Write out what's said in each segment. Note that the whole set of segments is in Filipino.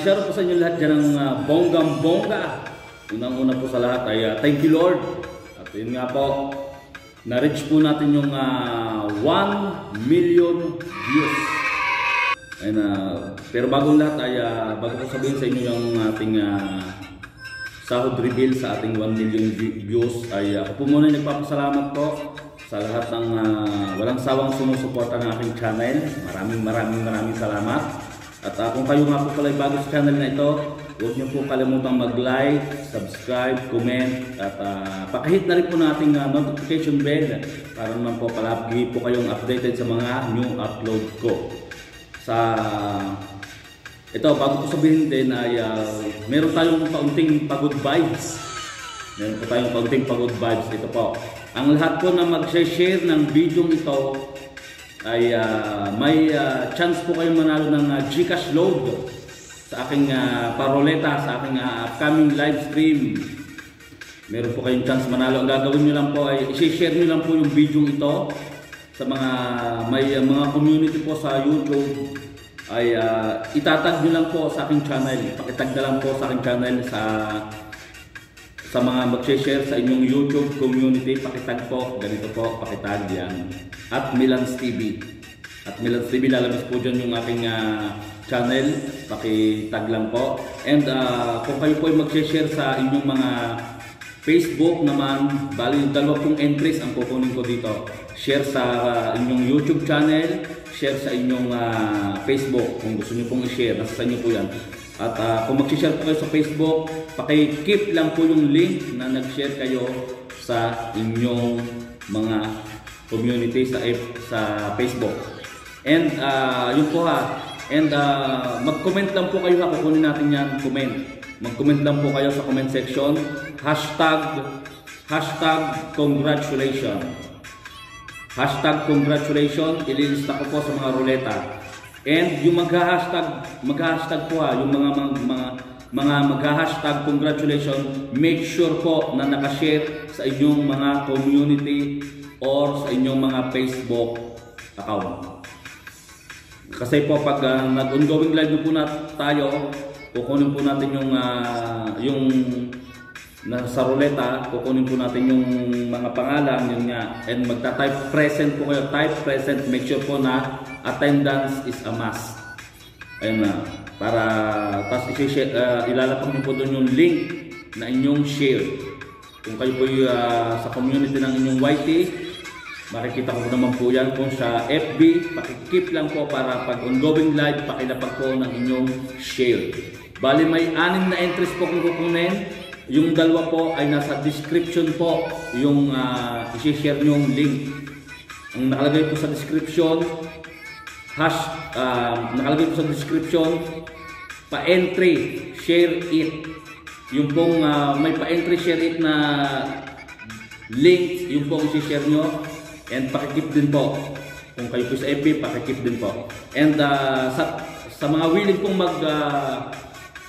share po sa inyo lahat dyan ng bonggang-bongga. Unang-una po sa lahat ay thank you Lord. At yun nga po, na-reach po natin yung 1 million views. And, pero bagong lahat ay bago ko sabihin sa inyo yung ating sahod reveal sa ating 1 million views ay ako po muna nagpapasalamat po sa lahat ng walang sawang sumusuporta ng aking channel. Maraming salamat. At kung kayo nga po pala bago sa channel na ito, huwag niyo po kalimutang mag-like, subscribe, comment, at pakihit na rin po nating notification bell para naman po palagi po kayong updated sa mga new upload ko. Ito, bago ko sabihin din ay meron tayong kaunting pagod vibes. Ito po. Ang lahat po na mag-share ng video ito ay may chance po kayong manalo ng GCash load sa aking paroleta, sa aking upcoming live stream. Meron po kayong chance manalo. Ang gagawin nyo lang po ay i-share nyo lang po yung video ito sa mga community po sa YouTube. Ay itatag nyo lang po sa aking channel. Pakitag na lang po sa aking channel sa mga mag-share sa inyong YouTube community. Pakitag po, ganito po, pakitag yan. At Milans TV. At Milans TV, lalabas po dyan yung aking channel. Pakitag lang po. And kung kayo po ay mag-share sa inyong mga Facebook naman, bali yung dalawa pong entries ang kukunin ko dito. Share sa inyong YouTube channel, share sa inyong Facebook. Kung gusto nyo pong i-share, nasa sa inyo po yan. At kung mag-share po kayo sa Facebook, paki-keep lang po yung link na nag-share kayo sa inyong mga community sa Facebook. And yun po and mag-comment lang po kayo kukunin natin yan, comment. Mag-comment lang po kayo sa comment section. #congratulations. #congratulations. Ililista ko po sa mga ruleta. And yung mag-hashtag po yung mga mag-hashtag congratulations, make sure po na nakashare sa inyong mga community or sa inyong mga Facebook account. Kasi po pag nag-ongoing live po na tayo, kukunin po natin yung sa ruleta, kukunin po natin yung mga pangalan, yun nga, and magta-type present po kayo, type present, make sure po na attendance is a must. Ayun na, para tapos ilalapag niyo po doon yung link na inyong share. Kung kayo po sa community ng inyong YT, makikita ko naman po yan. Kung sa FB, pakikip lang po para pag ongoing live, pakilapag po ng inyong share. Bali may 6 na entries po kung kukunin. Yung dalawa po ay nasa description po yung i-share nyo yung link. Ang nakalagay po sa description, nakalagay po sa description, pa-entry, share it. Yung pong may pa-entry, share it na link, yung pong i-share nyo. And pakikip din po. Kung kayo po sa FB, pakikip din po. And sa mga willing pong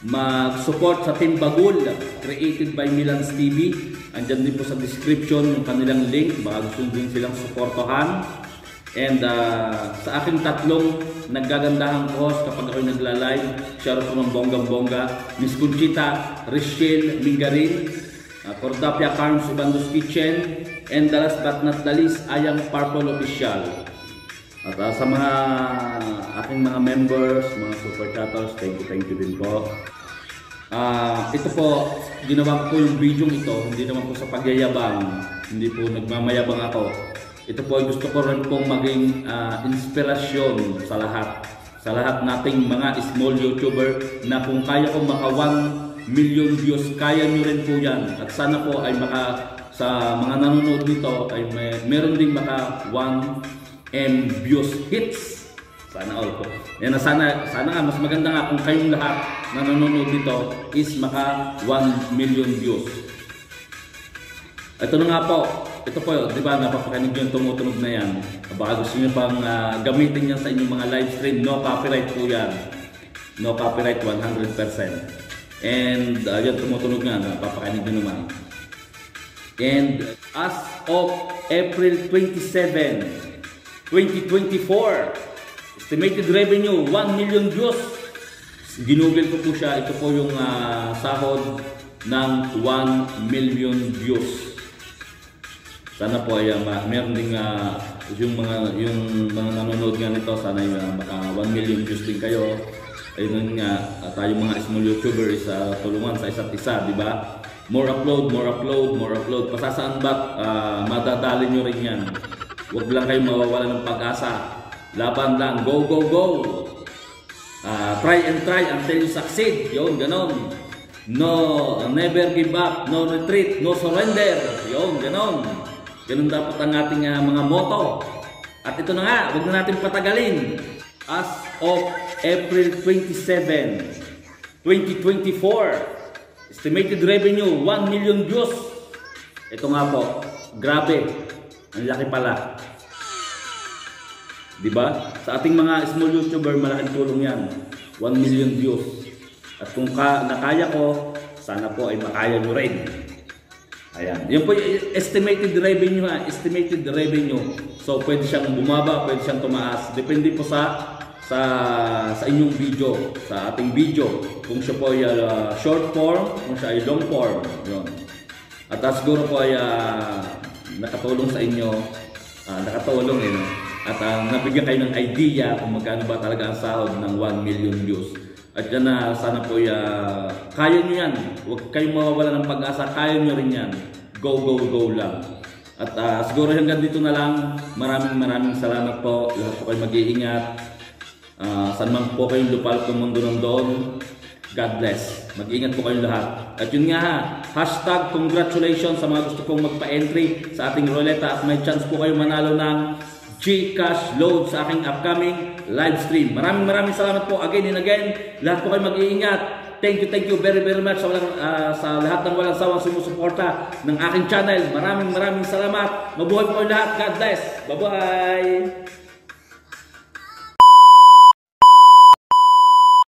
mag-support sa Team Bagul, created by Milans TV, andyan din po sa description yung kanilang link, baka gusto din silang supportahan. And sa aking tatlong naggagandahang host kapag ako'y nagla-live, share po ng bonggang-bongga, Miss Conchita Richelle Mingarin, Cordapia Farms Ubandos Kitchen, and the last but not the least, Ayang Purple Official. At sa mga aking mga members, mga super chatters, thank you din po. Ito po, ginawa ko yung video ito, hindi naman po sa pagyayabang, hindi po nagmamayabang ako. Ito po ay gusto ko rin pong maging inspirasyon sa lahat nating mga small YouTuber na kung kaya ko maka 1 million views, kaya nyo rin po yan. At sana po ay sa mga nanonood dito ay meron ding maka 1M views hits. Sana all po. Yan, sana nga mas maganda nga kung kayong lahat na nanonood dito is maka 1 million views. Ito na nga po. Ito po, di ba, napapakinig yung tumutunog na yan. Baka gusto nyo pang gamitin yan sa inyong mga live stream. No copyright po yan. No copyright 100%. And yun, tumutunog nga, napapakinig nyo naman. And as of April 27, 2024, estimated revenue 1 million views, ginugol ko po siya, ito po yung sahod ng 1 million views. Sana po ay meron ding yung mga nanonood nga nito, sana ay maka 1 million views din kayo. Ayun nga, tayo mga small YouTuber is tulungan sa isa't isa, di ba? More upload, more upload, more upload. Pasasaan ba't madadali nyo rin yan. Huwag lang kayo mawawala ng pag-asa. Laban lang, go, go, go! Try and try until you succeed. Yun, ganon. No, never give up, no retreat, no surrender. Yun, ganon. Ganon dapat ang ating mga motto. At ito na nga, huwag na natin patagalin. As of April 27, 2024, estimated revenue 1 million views. Ito nga po, grabe, ang laki pala. Diba? Sa ating mga small YouTuber, malaking tulong yan. 1 million views. At kung nakaya ko, sana po ay makaya nyo rin. Ayan. Yan po yung estimated revenue estimated revenue. So pwede siyang bumaba, pwede siyang tumaas. Depende po sa inyong video, sa ating video. Kung siya po ay short form, kung siya ay long form. Yun. At siguro po ay nakatulong sa inyo. Nakatulong no? At nabigyan kayo ng idea kung magkano ba talaga ang sahod ng 1 million views. At yan sana po kaya nyo yan. Huwag kayong mawawala ng pag-asa. Kaya nyo rin yan. Go, go, go lang. At siguro hanggang dito na lang. Maraming salamat po. Lahat po kayo mag-iingat. Saan man po kayong lupalot ng mundo ng doon. God bless. Mag-iingat po kayong lahat. At yun nga hashtag congratulations sa mga gusto pong magpa-entry sa ating ruleta. At may chance po kayo manalo ng GCash load sa aking upcoming live stream. Maraming salamat po again and again. Lahat po kayo mag-iingat. Thank you very much sa lahat ng walang sawang sumusuporta ng aking channel. Maraming salamat. Mabuhay po kayo lahat. God bless. Bye-bye.